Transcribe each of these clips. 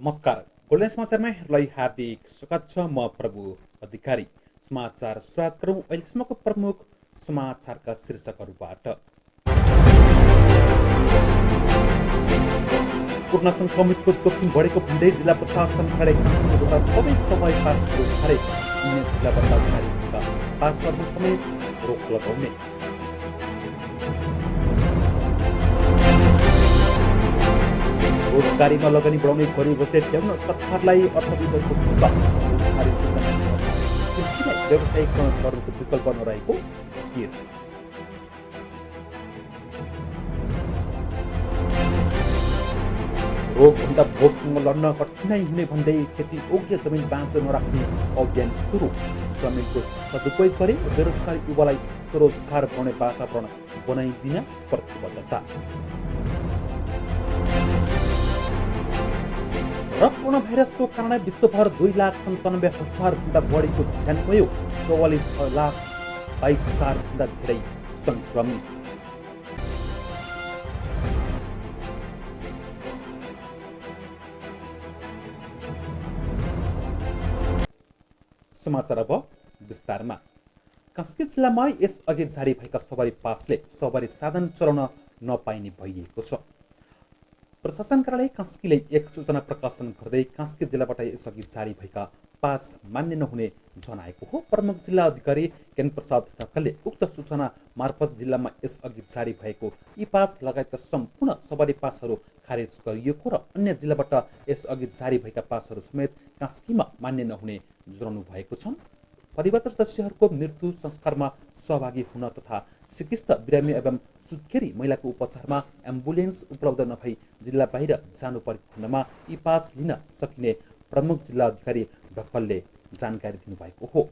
नमस्कार। गोल्डन समाचारमा यहाँलाई हार्दिक स्वागत छ। म प्रभु अधिकारी। समाचार सुरुवात गरौँ अहिलेसम्मको प्रमुख समाचारका शीर्षकहरूबाट। कोरोना संक्रमितको जोखिम बढेको भन्दै जिल्ला प्रशासन कास्कीद्वारा सबै सफाई पासहरू खारेज। अन्य जिल्लाबाट जारी भएका पासहरूमा समेत रोक लगाउने। रोजगारीमा लगानी बढाउने गरी बजेट ल्याउन सरकारलाई अर्थविदहरूको सुझाव। रोजगारी सृजना गर्न कृषिलाई व्यावसायिकरण गर्नुको विकल्प नरहेको जिकिर। रोगभन्दा भोकसँग लड्न कठिनाइ हुने भन्दै खेती योग्य जमिन बाँझो नराख्ने अभियान सुरु। जमिनको सदुपयोग गरी बेरोजगार युवालाई स्वरोजगार बनाउने वातावरण बनाइदिन प्रतिबद्धता। र कोरोना भाइरसको कारण विश्वभर 2,97,000 भन्दा बढीको ज्यान गयो। 44,22,000 भन्दा धेरै संक्रमित। समाचार अब विस्तारमा। कास्की जिल्लामा यसअघि जारी भएका सवारी पासले सवारी साधन चलाउन नपाइने भइएको छ। प्रशासन कार्यालय कास्कीले एक सूचना प्रकाशन गर्दै कास्की जिल्लाबाट यसअघि जारी भएका पास मान्य नहुने जनाएको हो। प्रमुख जिल्ला अधिकारी केन प्रसाद ढकालले उक्त सूचना मार्फत जिल्लामा यसअघि जारी भएको ई पास लगायतका सम्पूर्ण सवारी पासहरू खारेज गरिएको र अन्य जिल्लाबाट यसअघि जारी भएका पासहरू समेत कास्कीमा मान्य नहुने जनाउनु भएको छ। परिवारका सदस्यहरूको मृत्यु संस्कारमा सहभागी हुन तथा सिकिस्त बिरामी एवं सुत्केरी महिलाको उपचारमा एम्बुलेन्स उपलब्ध नभई जिल्ला बाहिर जानु परेको खण्डमा ई पास लिन सकिने प्रमुख जिल्ला अधिकारी ढक्कलले जानकारी दिनुभएको हो।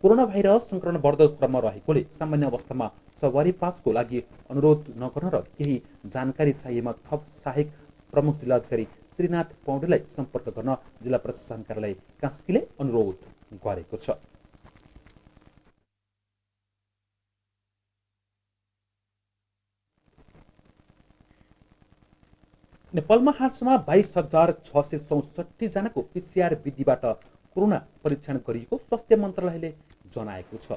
कोरोना भाइरस संक्रमण बढ्दो क्रममा रहेकोले सामान्य अवस्थामा सवारी पासको लागि अनुरोध नगर्न र केही जानकारी चाहिएमा थप सहायक प्रमुख जिल्ला अधिकारी श्रीनाथ पौडेललाई सम्पर्क गर्न जिल्ला प्रशासन कार्यालय कास्कीले अनुरोध गरेको छ। नेपालमा हालसम्म 22,667 जनाको PCR विधिबाट कोरोना परीक्षण गरिएको स्वास्थ्य मन्त्रालयले जनाएको छ।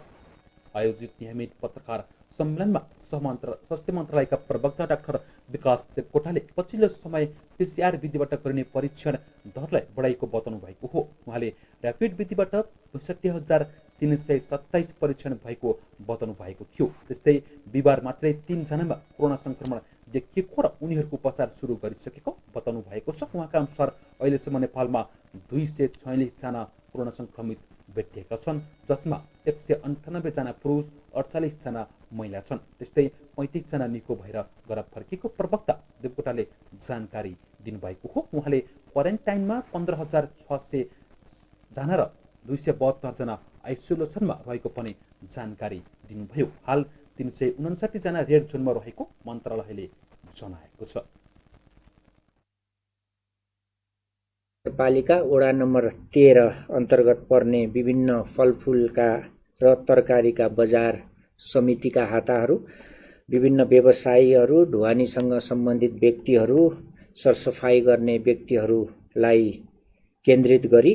आयोजित नियमित पत्रकार सम्मेलनमा स्वास्थ्य मन्त्रालयका प्रवक्ता डाक्टर विकास देवकोटाले पछिल्लो समय PCR विधिबाट गरिने परीक्षण दरलाई बढाइएको बताउनु भएको हो। उहाँले ऱ्यापिड विधिबाट 62,327 परीक्षण भएको बताउनु भएको थियो। त्यस्तै बिहिबार मात्रै 3 जनामा कोरोना संक्रमण देखिएको र उनीहरूको उपचार सुरु गरिसकेको बताउनु भएको छ। उहाँका अनुसार अहिलेसम्म नेपालमा 246 जना कोरोना संक्रमित भेटिएका छन्, जसमा 198 जना पुरुष 48 जना महिला छन्। त्यस्तै 35 जना निको भएर घर फर्केको प्रवक्ता देवकोटाले जानकारी दिनुभएको हो। उहाँले क्वारेन्टाइनमा 15,600 जना र 272 जना आइसोलेसनमा रहेको पनि जानकारी दिनुभयो। हाल 359 जना रेड जोनमा रहेको मन्त्रालयले जनाएको छ। नगरपालिका वडा नम्बर 13 अन्तर्गत पर्ने विभिन्न फलफुलका र तरकारीका बजार समितिका हाताहरू, विभिन्न व्यवसायीहरू, ढुवानीसँग सम्बन्धित व्यक्तिहरू, सरसफाई गर्ने व्यक्तिहरूलाई केन्द्रित गरी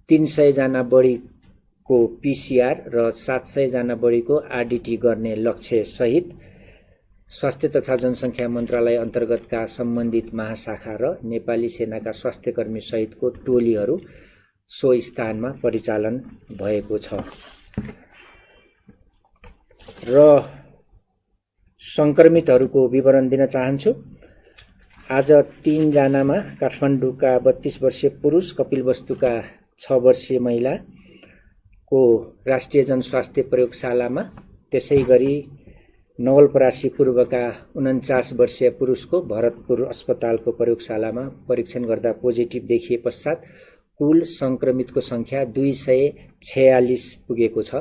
300 जना बढीको PCR र 700 जना बढीको RDT गर्ने लक्ष्य सहित स्वास्थ्य तथा जनसङ्ख्या मन्त्रालय अन्तर्गतका सम्बन्धित महाशाखा र नेपाली सेनाका स्वास्थ्यकर्मी सहितको टोलीहरू सो स्थानमा परिचालन भएको छ। र संक्रमितहरूको विवरण दिन चाहन्छु। आज 3 जनामा काठमाडौँका 32 वर्षीय पुरुष, कपिलवस्तुका 6 वर्षीय महिलाको राष्ट्रिय जनस्वास्थ्य प्रयोगशालामा, त्यसै गरी नवलपरासी पूर्वका 49 वर्षीय पुरुषको भरतपुर अस्पतालको प्रयोगशालामा परीक्षण गर्दा पोजिटिभ देखिए पश्चात कुल संक्रमितको संख्या 246 पुगेको छ,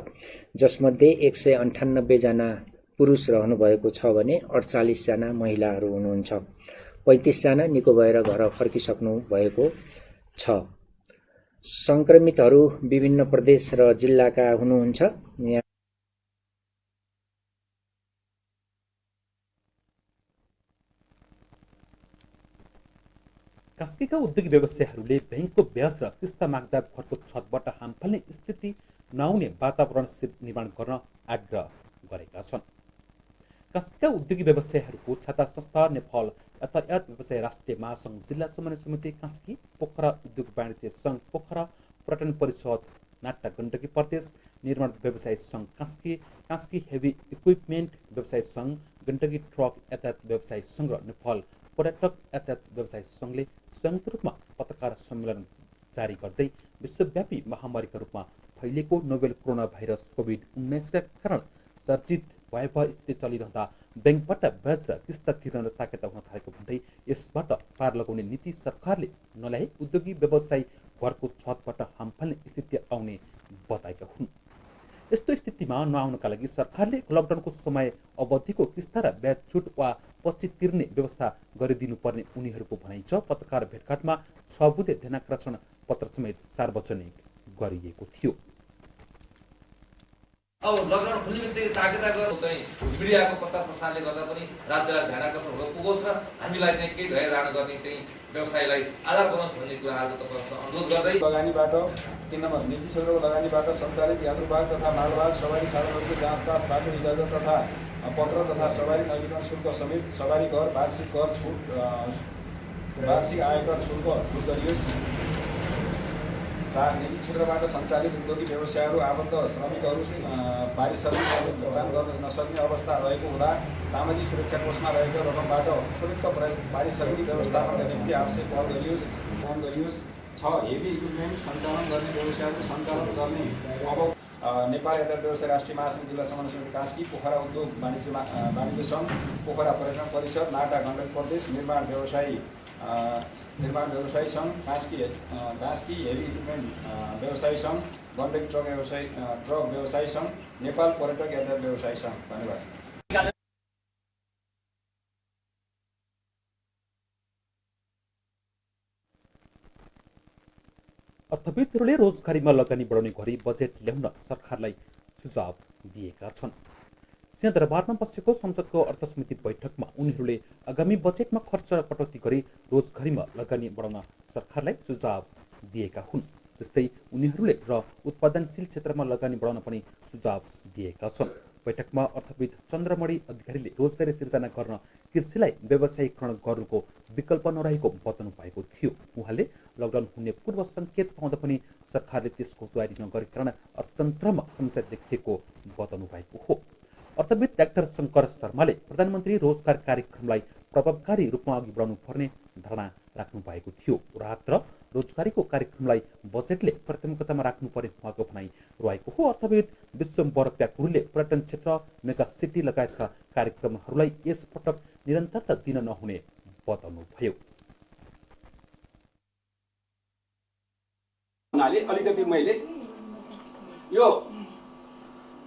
जसमध्ये 198 जना पुरुष रहनुभएको छ भने 48 जना महिलाहरू हुनुहुन्छ। 35 जना निको भएर घर फर्किसक्नु भएको छ। संक्रमितहरू विभिन्न प्रदेश र जिल्लाका हुनुहुन्छ। कास्कीका उद्योगी व्यवसायीहरूले बैंकको ब्याज र किस्ता माग्दा घरको छतबाट हाम फाल्ने स्थिति नआउने वातावरण निर्माण गर्न आग्रह गरेका छन्। कास्कीका उद्योगी व्यवसायीहरूको छाता संस्था नेपाल यातायात व्यवसाय राष्ट्रिय महासङ्घ जिल्ला समन्वय समिति कास्की, पोखरा उद्योग वाणिज्य सङ्घ पोखरा, पर्यटन परिषद नाट्टा गण्डकी प्रदेश, निर्माण व्यवसाय सङ्घ कास्की, कास्की हेभी इक्विपमेन्ट व्यवसाय सङ्घ, गण्डकी ट्रक यातायात व्यवसाय सङ्घ र नेपाल पर्यटक यातायात व्यवसाय सङ्घले संयुक्त रूपमा पत्रकार सम्मेलन जारी गर्दै विश्वव्यापी महामारीका रूपमा फैलिएको नोभेल कोरोना भाइरस कोभिड-19का कारण सर्जित भयावह स्थिति चलिरहँदा बैंकबाट ब्याज र किस्ता तिर्न ताकेता हुन थालेको भन्दै यसबाट पार लगाउने नीति सरकारले नल्याए उद्योगी व्यवसायी घरको छतबाट हाम फाल्ने स्थिति आउने बताएका हुन्। यस्तो स्थितिमा नआउनका लागि सरकारले लकडाउनको समय अवधिको किस्ता र ब्याज छुट वा पछि तिर्ने व्यवस्था गरिदिनुपर्ने उनीहरूको भनाइ छ। पत्रकार भेटघाटमा 6 बुँदे ध्यानाकर्षण पत्र समेत सार्वजनिक गरिएको थियो। अब लकडाउन खुल्ने बित्तिकै ताकेता गर्नु चाहिँ मिडियाको प्रचार प्रसारले गर्दा पनि राज्यलाई ध्यानाकर्षण हुन पुगोस् र हामीलाई चाहिँ केही धैर्य धारण गर्ने चाहिँ व्यवसायलाई आधार बनोस् भन्ने कुराहरू तपाईँसँग अनुरोध गर्दै लगानीबाट 3 नम्बर निजी क्षेत्रको लगानीबाट सञ्चालित यात्रुवाहक तथा मालवाहक सवारी साधनहरूको जाँचतासबाट इजाजत तथा पत्र तथा सवारी नवीकरण शुल्क समेत सवारी कर, वार्षिक कर छुट, वार्षिक आयकर शुल्क छुट गरियोस्। 4 निजी क्षेत्रबाट सञ्चालित उद्योगी व्यवसायहरू आबद्ध श्रमिकहरू पारिश्रमिक भुक्तान गर्न नसक्ने अवस्था रहेको हुँदा सामाजिक सुरक्षा कोषमा रहेको रकमबाट उपयुक्त पारिश्रमिक व्यवस्थापनका निम्ति आवश्यक पहल गरियोस्। 6 हेभी इक्विपमेन्ट सञ्चालन गर्ने व्यवसायहरू सञ्चालन गर्ने अब नेपाल यातायात व्यवसाय राष्ट्रिय महासङ्घ जिल्ला समन्वय समिति कास्की, पोखरा उद्योग वाणिज्य सङ्घ पोखरा, पर्यटन परिषद नाटा गण्डकी प्रदेश, निर्माण व्यवसायी सङ्घ कास्की हेभी इक्विपमेन्ट व्यवसायी सङ्घ, गण्डकी ट्रक व्यवसायी सङ्घ, नेपाल पर्यटक यातायात व्यवसायी सङ्घ। धन्यवाद। अर्थविदहरूले रोजगारीमा लगानी बढाउने गरी बजेट ल्याउन सरकारलाई सुझाव दिएका छन्। सिंहदरबारमा बसेको संसदको अर्थ समिति बैठकमा उनीहरूले आगामी बजेटमा खर्च कटौती गरी रोजगारीमा लगानी बढाउन सरकारलाई सुझाव दिएका हुन्। त्यस्तै उनीहरूले र उत्पादनशील क्षेत्रमा लगानी बढाउन पनि सुझाव दिएका छन्। बैठकमा अर्थविद चन्द्रमणि अधिकारीले रोजगारी सिर्जना गर्न कृषिलाई व्यावसायीकरण गर्नुको विकल्प नरहेको बताउनु भएको थियो। उहाँले लकडाउन हुने पूर्व सङ्केत पाउँदा पनि सरकारले त्यसको तयारी नगरिकन अर्थतन्त्रमा समस्या देखिएको बताउनु भएको हो। अर्थविद डाक्टर शङ्कर शर्माले प्रधानमन्त्री रोजगार कार्यक्रमलाई प्रभावकारी रूपमा अघि बढाउनु पर्ने धारणा राख्नु भएको थियो। राहत र रोजगारीको कार्यक्रमलाई बजेटले प्राथमिकतामा राख्नुपर्ने उहाँको भनाइ रहेको हो। अर्थविद विश्वम्बर प्याकुरले पर्यटन क्षेत्र, मेगा सिटी लगायतका कार्यक्रमहरूलाई यसपटक निरन्तरता दिन नहुने बताउनुभयो। अलिकति मैले यो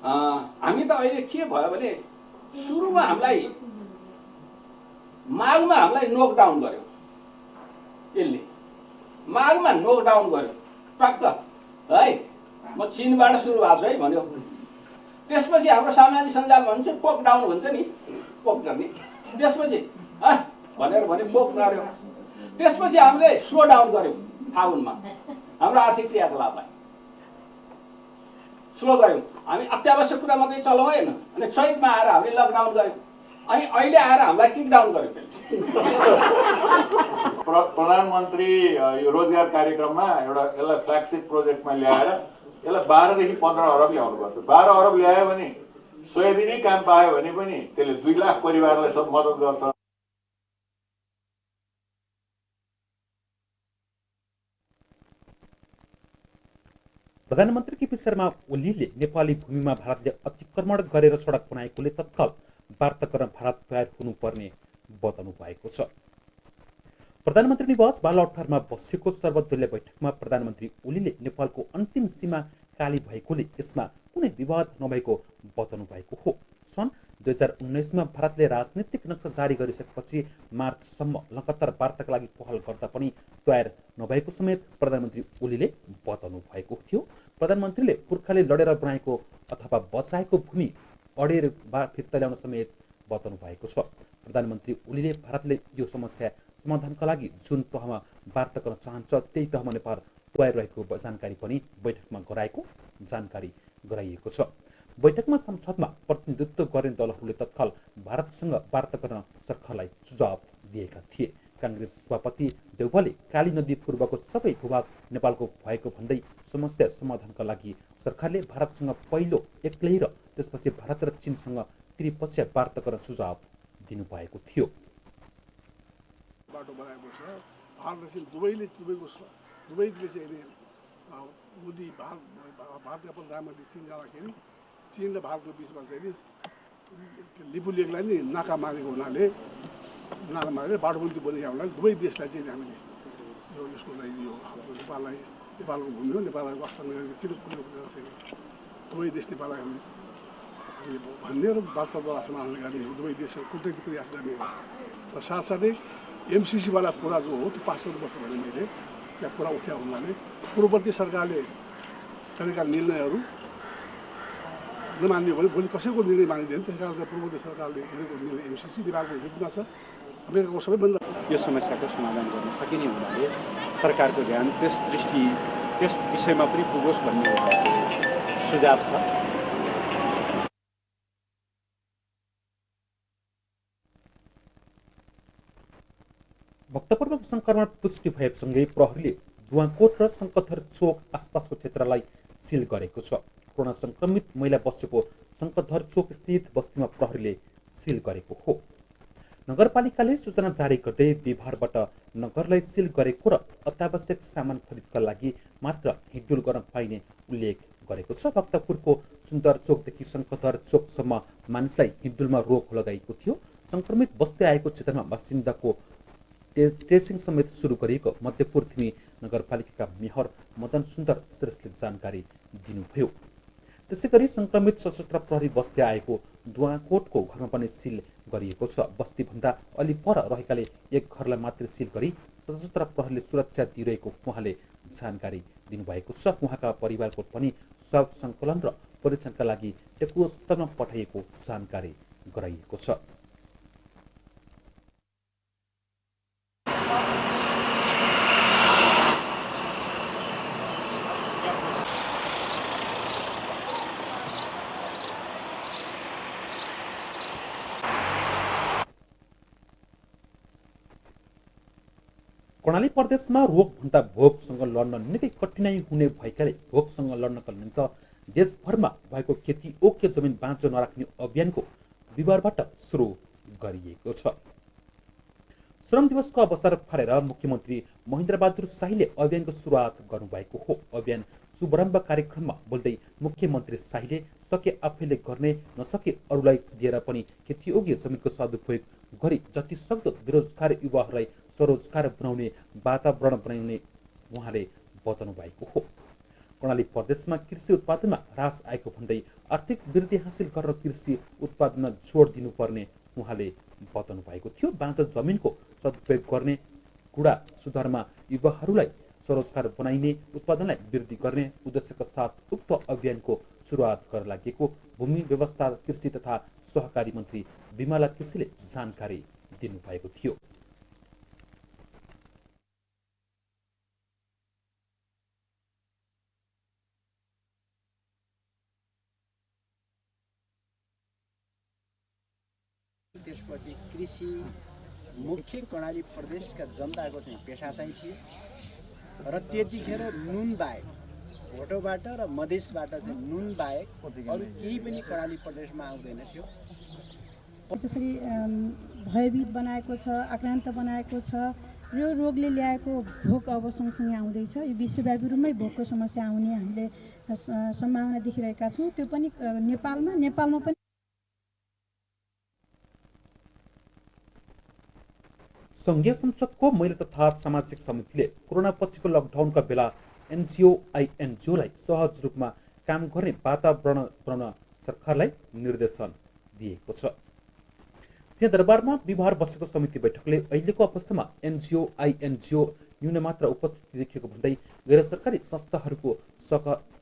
हामी त अहिले के भयो भने सुरुमा हामीलाई माघमा हामीलाई नोकडाउन गर्यो, यसले माघमा नोकडाउन गर्यो टक्क है। म चीनबाट सुरु भएको छु है भन्यो। त्यसपछि हाम्रो सामाजिक सञ्जाल भन्छ पोक डाउन भन्छ नि, पोक गर्ने। त्यसपछि भनेर भने पोक गर्यो। त्यसपछि हामीले स्लो डाउन गर्यौँ फागुनमा हाम्रो आर्थिक क्रियाकलापलाई स्लो गर्यौँ। हामी अत्यावश्यक कुरा मात्रै चलाउँ होइन। अनि चैतमा आएर हामीले लकडाउन गर्यौँ। अनि अहिले आएर हामीलाई किक डाउन गर्यो। प्रधानमन्त्री यो रोजगार कार्यक्रममा एउटा यसलाई फ्ल्यागसिप प्रोजेक्टमा ल्याएर यसलाई 12 देखि 15 अरब ल्याउनुपर्छ। 12 अरब ल्यायो भने 100 दिनै काम पायो भने पनि त्यसले 2 लाख परिवारलाई सब मद्दत गर्छ। प्रधानमन्त्री केपी शर्मा ओलीले नेपाली भूमिमा भारतले अतिक्रमण गरेर सडक बनाएकोले तत्काल वार्ता गर्न भारत तयार हुनुपर्ने बताउनु भएको छ। प्रधानमन्त्री निवास बालुवाटारमा बसेको सर्वदलीय बैठकमा प्रधानमन्त्री ओलीले नेपालको अन्तिम सीमा काली भएकोले यसमा कुनै विवाद नभएको बताउनु भएको हो। सन् 2019मा भारतले राजनीतिक नक्सा जारी गरिसकेपछि मार्चसम्म लगातार वार्ताका लागि पहल गर्दा पनि तयार नभएको समेत प्रधानमन्त्री ओलीले बताउनु भएको थियो। प्रधानमन्त्रीले पुर्खाले लडेर बनाएको अथवा बचाएको भूमि अडेर फिर्ता ल्याउन समेत बताउनु भएको छ। प्रधानमन्त्री ओलीले भारतले यो समस्या समाधानका लागि जुन तहमा वार्ता गर्न चाहन्छ त्यही तहमा नेपाल तयार रहेको जानकारी पनि बैठकमा गराएको जानकारी गराइएको छ। बैठकमा संसदमा प्रतिनिधित्व गर्ने दलहरूले तत्काल भारतसँग वार्ता गर्न सरकारलाई सुझाव दिएका थिए। काङ्ग्रेस सभापति देउवाले काली नदी पूर्वको सबै भूभाग नेपालको भएको भन्दै समस्या समाधानका लागि सरकारले भारतसँग पहिलो एक्लै र त्यसपछि भारत र चीनसँग त्रिपक्षीय वार्ता गर्न सुझाव दिनुभएको थियो। बाटो बनाएको छ भारत र चीन दुवैले चाहिँ मोदी भारतीय प्रधानमन्त्री चीन जाँदाखेरि चीन र भारतको बिचमा चाहिँ नि लिपु लेकलाई नि नाका मारेको हुनाले नाका मारेर बाटो पनि बनिएको हुनाले दुवै देशलाई चाहिँ हामीले यो यसको लागि यो नेपालको भूमि हो, नेपाललाई वास्तव किन कुरो दुवै देश नेपाललाई हामीले भन्ने र वार्ताद्वारा समाधान गर्ने हो, दुवै देशसँग कुटनीतिक प्रयास गर्ने हो। र साथसाथै एमसिसीवाला कुरा जो हो त्यो पास गर्नुपर्छ भने मैले त्यहाँ कुरा उठाएको हुनाले पूर्ववर्ती सरकारले गरेका निर्णयहरू नमान्यो भने भोलि कसैको निर्णय मानिँदैन। त्यस कारणले पूर्ववर्ती सरकारले गरेको निर्णय एमसिसी नेपालको हितमा छ। अमेरिकाको सबैभन्दा यो समस्याको समाधान गर्न सकिने हुनाले सरकारको ध्यान त्यस विषयमा पनि पुगोस् भन्ने सुझाव छ। भक्तपुरमा संक्रमण पुष्टि भएसँगै प्रहरीले दुवाकोट र शङ्करधर चोक आसपासको क्षेत्रलाई सिल गरेको छ। कोरोना संक्रमित महिला बसेको शङ्करधर चोक स्थित बस्तीमा प्रहरीले सिल गरेको हो। नगरपालिकाले सूचना जारी गर्दै बिहिबारबाट नगरलाई सिल गरेको र अत्यावश्यक सामान खरिदका लागि मात्र हिँडडुल गर्न पाइने उल्लेख गरेको छ। भक्तपुरको सुन्दर चोकदेखि शङ्करधर चोकसम्म मानिसलाई हिँडडुलमा रोक लगाइएको थियो। संक्रमित बस्दै आएको क्षेत्रमा बासिन्दाको ट्रेसिङ समेत सुरु गरिएको मध्यपूर्वी नगरपालिकाका मेयर मदन सुन्दर श्रेष्ठले जानकारी दिनुभयो। त्यसै गरी संक्रमित सशस्त्र प्रहरी बस्दै आएको दुवाकोटको घरमा पनि सिल गरिएको छ। बस्तीभन्दा अलि पर रहेकाले एक घरलाई मात्र सिल गरी सशस्त्र प्रहरीले सुरक्षा दिइरहेको उहाँले जानकारी दिनुभएको छ। उहाँका परिवारको पनि शव सङ्कलन र परीक्षणका लागि टेकु अस्पतालमा पठाइएको जानकारी गराइएको छ। कर्णाली प्रदेशमा रोगभन्दा भोकसँग लड्न निकै कठिनाइ हुने भएकाले भोकसँग लड्नका निम्ति देशभरमा भएको खेती ओके जमिन बाँझो नराख्ने अभियानको बिहिबारबाट सुरु गरिएको छ। श्रम दिवसको अवसर पारेर मुख्यमन्त्री महेन्द्रबहादुर शाहीले अभियानको सुरुवात गर्नुभएको हो। अभियान शुभारम्भ कार्यक्रममा बोल्दै मुख्यमन्त्री शाहीले सके आफैले गर्ने नसके अरूलाई दिएर पनि खेतीयोग्य जमिनको सदुपयोग गरी जति सक्दो बेरोजगार युवाहरूलाई स्वरोजगार बनाउने वातावरण बनाउने उहाँले बताउनु भएको हो। कर्णाली प्रदेशमा कृषि उत्पादनमा ह्रास आएको भन्दै आर्थिक वृद्धि हासिल गरेर कृषि उत्पादनमा जोड दिनुपर्ने उहाँले बताउनु भएको थियो। बाँझो जमिनको सदुपयोग गर्ने कुरा सुधारमा युवाहरूलाई स्वरोजगार बनाइने उत्पादनलाई वृद्धि गर्ने उद्देश्यका साथ उक्त अभियानको सुरुवात गर्न लागेको भूमि व्यवस्था कृषि तथा सहकारी मन्त्री बिमला केसीले जानकारी दिनुभएको थियो। त्यसपछि कृषि मुख्य कर्णाली प्रदेशका जनताको चाहिँ पेसा चाहिँ थियो र त्यतिखेर नुन बाहेक भोटोबाट र मधेसबाट चाहिँ नुन बाहेक अरू केही पनि कर्णाली प्रदेशमा आउँदैन थियो। जसरी भयभीत बनाएको छ, आक्रान्त बनाएको छ, यो रोगले ल्याएको भोक अब सँगसँगै आउँदैछ। यो विश्वव्यापी रूपमै भोकको समस्या आउने हामीले सम्भावना देखिरहेका छौँ। त्यो पनि नेपालमा पनि संघीय संसदको महिला तथा सामाजिक समितिले कोरोना पछिको लकडाउनका बेला एनजिओलाई सहज रूपमा काम गर्ने वातावरण बनाउन सरकारलाई निर्देशन दिएको छ। सिंहदरबारमा बिहिबार बसेको समिति बैठकले अहिलेको अवस्थामा एनजिओ न्यून मात्र उपस्थिति देखिएको भन्दै गैर सरकारी संस्थाहरूको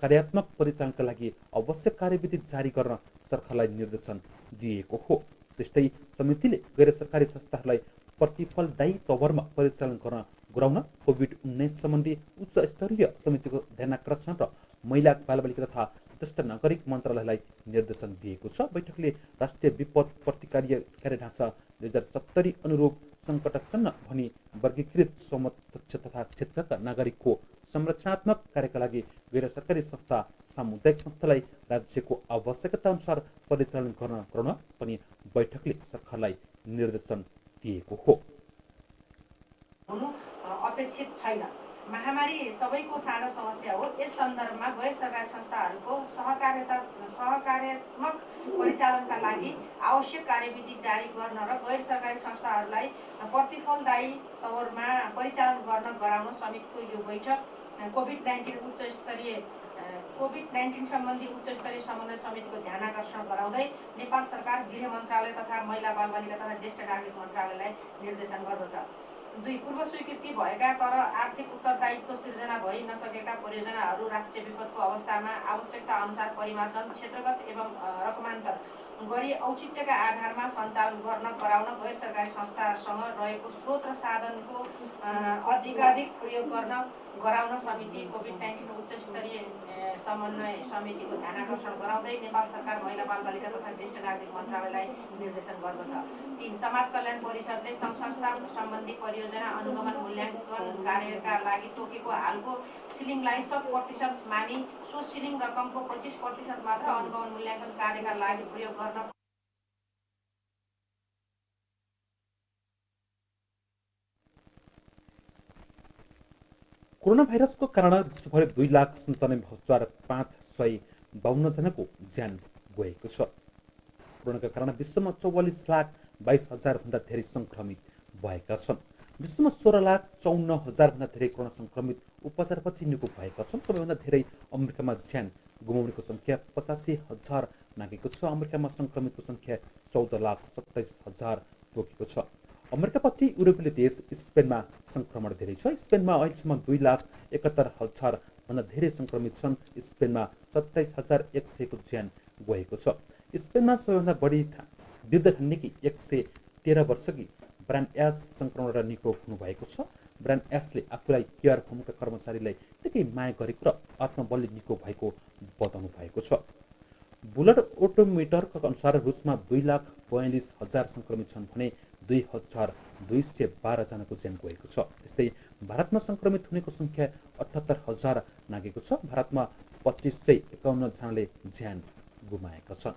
कार्यात्मक परिचालनका लागि आवश्यक कार्यविधि जारी गर्न सरकारलाई निर्देशन दिएको हो। त्यस्तै समितिले गैर सरकारी संस्थाहरूलाई प्रतिफलदायी तवरमा परिचालन गर्न गराउन कोभिड-19 सम्बन्धी उच्च स्तरीय समितिको ध्यानाकर्षण र महिला बालबालिका तथा ज्येष्ठ नागरिक मन्त्रालयलाई निर्देशन दिएको छ। बैठकले राष्ट्रिय विपद प्रतिकारी कार्यढाँचा 2070 अनुरूप सङ्कटासन्न भनी वर्गीकृत समकक्ष तथा क्षेत्रका नागरिकको संरचनात्मक कार्यका लागि गैर सरकारी संस्था सामुदायिक संस्थालाई राज्यको आवश्यकता अनुसार परिचालन गर्न पनि बैठकले सरकारलाई निर्देशन दिएको हो। हुनु अपेक्षित छैन। महामारी सबैको साझा समस्या हो। यस सन्दर्भमा गैर सरकारी संस्थाहरूको सहकार्यात्मक परिचालनका लागि आवश्यक कार्यविधि जारी गर्न र गैर सरकारी संस्थाहरूलाई प्रतिफलदायी तवरमा परिचालन गर्न गराउन समितिको यो बैठक कोभिड-19 सम्बन्धी उच्च स्तरीय समन्वय समितिको ध्यानाकर्षण गराउँदै नेपाल सरकार गृह मन्त्रालय तथा महिला बालबालिका तथा ज्येष्ठ नागरिक मन्त्रालयलाई निर्देशन गर्दछ। 2 पूर्व स्वीकृति भएका तर आर्थिक उत्तरदायित्व सिर्जना भइ नसकेका परियोजनाहरू राष्ट्रिय विपदको अवस्थामा आवश्यकता अनुसार परिमार्जन क्षेत्रगत एवं रकमान्तर गरी औचित्यका आधारमा सञ्चालन गर्न गराउन गैर सरकारी संस्थासँग रहेको स्रोत र साधनको अधिकाधिक प्रयोग गर्न गराउन समिति कोभिड-19 उच्च स्तरीय समन्वय समितिको ध्यानाकर्षण गराउँदै नेपाल सरकार महिला बालबालिका तथा ज्येष्ठ नागरिक मन्त्रालयलाई निर्देशन गर्दछ। 3 समाज कल्याण परिषदले संस्था सम्बन्धी परियोजना अनुगमन मूल्याङ्कन कार्यका लागि तोकेको हालको सिलिङलाई 100% मानि सो सिलिङ रकमको 25% मात्र अनुगमन मूल्याङ्कन कार्यका लागि प्रयोग गर्न कोरोना भाइरसको कारण विश्वभर 2,97,552 जनाको ज्यान गएको छ। कोरोनाका कारण विश्वमा 44,22,000 भन्दा धेरै संक्रमित भएका छन्। विश्वमा 16,54,000 भन्दा धेरै कोरोना संक्रमित उपचारपछि निको भएका छन्। सबैभन्दा धेरै अमेरिकामा ज्यान गुमाउनेको संख्या 85,000 नागेको छ। अमेरिकामा संक्रमितको संख्या 14,27,000 तोकेको छ। अमेरिकापछि युरोपेली देश स्पेनमा संक्रमण धेरै छ। स्पेनमा अहिलेसम्म 2,71,000 भन्दा धेरै संक्रमित छन्। स्पेनमा 27,100 को ज्यान गएको छ। स्पेनमा सबैभन्दा बढी वृद्ध ठानिएकी 113 वर्षकी ब्रायन एस संक्रमणबाट निको हुनुभएको छ। ब्रायन एसले आफूलाई केयर होमका कर्मचारीलाई निकै माया गरेको र आत्मबलले निको भएको बताउनु भएको छ। बुलेट ओटोमिटरका अनुसार रुसमा 2,42,000 संक्रमित छन् भने 2,212 जनाको ज्यान गएको छ। त्यस्तै भारतमा संक्रमित हुनेको संख्या 78,000 नागेको छ। भारतमा 2,551 जनाले ज्यान गुमाएका छन्।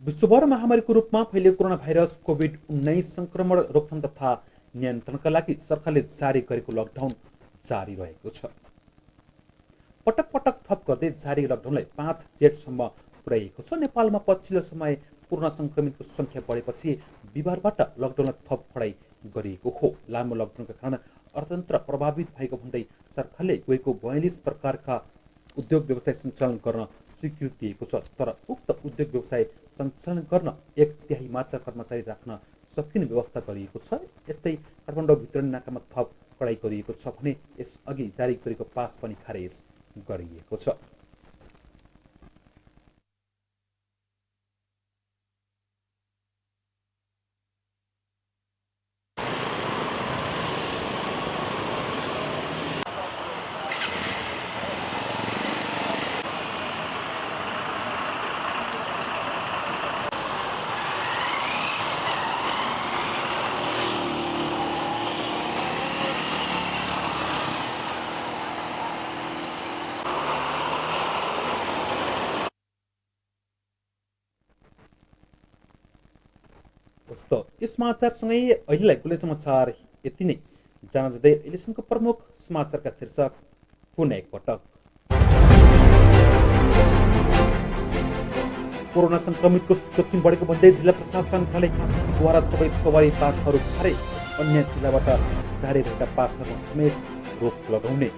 विश्वभर महामारीको रूपमा फैलिएको कोरोना भाइरस कोभिड-19 संक्रमण रोकथाम तथा नियन्त्रणका लागि सरकारले जारी गरेको लकडाउन जारी रहेको छ। पटक पटक थप गर्दै जारी लकडाउनलाई 5 जेठसम्म पुर्याइएको छ। नेपालमा पछिल्लो समय कोरोना संक्रमितको संख्या बढेपछि बिहिबारबाट लकडाउनलाई थप कडाइ गरिएको हो। लामो लकडाउनका कारण अर्थतन्त्र प्रभावित भएको भन्दै सरकारले गएको 42 प्रकारका उद्योग व्यवसाय सञ्चालन गर्न स्वीकृति दिएको छ। तर उक्त उद्योग व्यवसाय सञ्चालन गर्न 1/3 मात्र कर्मचारी राख्न सकिने व्यवस्था गरिएको छ। यस्तै काठमाडौँ भित्रनी नाकामा थप कडाइ गरिएको छ भने यसअघि जारी गरेको पास पनि खारेज गरिएको छ। यो समाचारसँगै अहिलेलाई कुनै समाचार यति नै। जान जाँदै अहिलेसम्मको प्रमुख समाचारका शीर्षक पुनः एकपटक। कोरोना संक्रमितको जोखिम बढेको भन्दै जिल्ला प्रशासन कार्यालय कास्कीद्वारा सबै सवारी पासहरू खारेज। अन्य जिल्लाबाट जारी रहेका पासहरूमा समेत रोक लगाउने।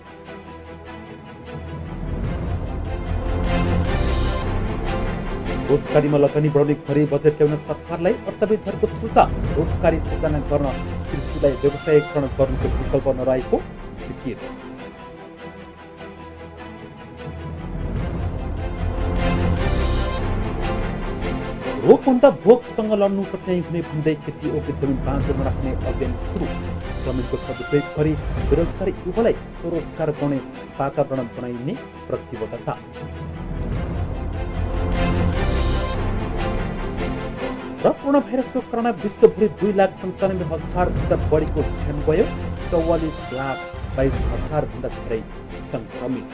रोजगारीमा लगानी बढाउने गरी बजेट ल्याउन सरकारलाई अर्थविदहरूको सुझाव। रोजगारी सृजना गर्न कृषिलाई व्यवसायीकरण गर्नुको विकल्प नरहेको जिकिर। रोगभन्दा भोगसँग लड्नु कठिनाइ हुने भन्दै खेती योग्य जमिन बाँझो नराख्ने अभियान सुरु। जमिनको सदुपयोग गरी बेरोजगारी युवालाई स्वरोजगार बनाउने वातावरण बनाइने प्रतिबद्धता। र कोरोना भाइरसको कारण विश्वभरि 2,97,000 भन्दा बढीको ज्यान गयो। 44,22,000 भन्दा धेरै संक्रमित।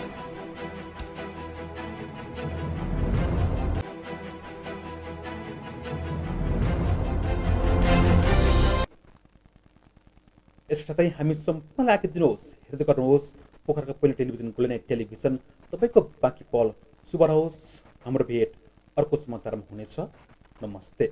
यसै हामी सम्पूर्णलाई आज्ञा दिनुहोस्। हेर्दै गर्नुहोस् पोखराको पहिलो टेलिभिजन गोल्डन टेलिभिजन। तपाईँको बाँकी पल शुभ रहोस्। हाम्रो भेट अर्को समाचारमा हुनेछ। नमस्ते।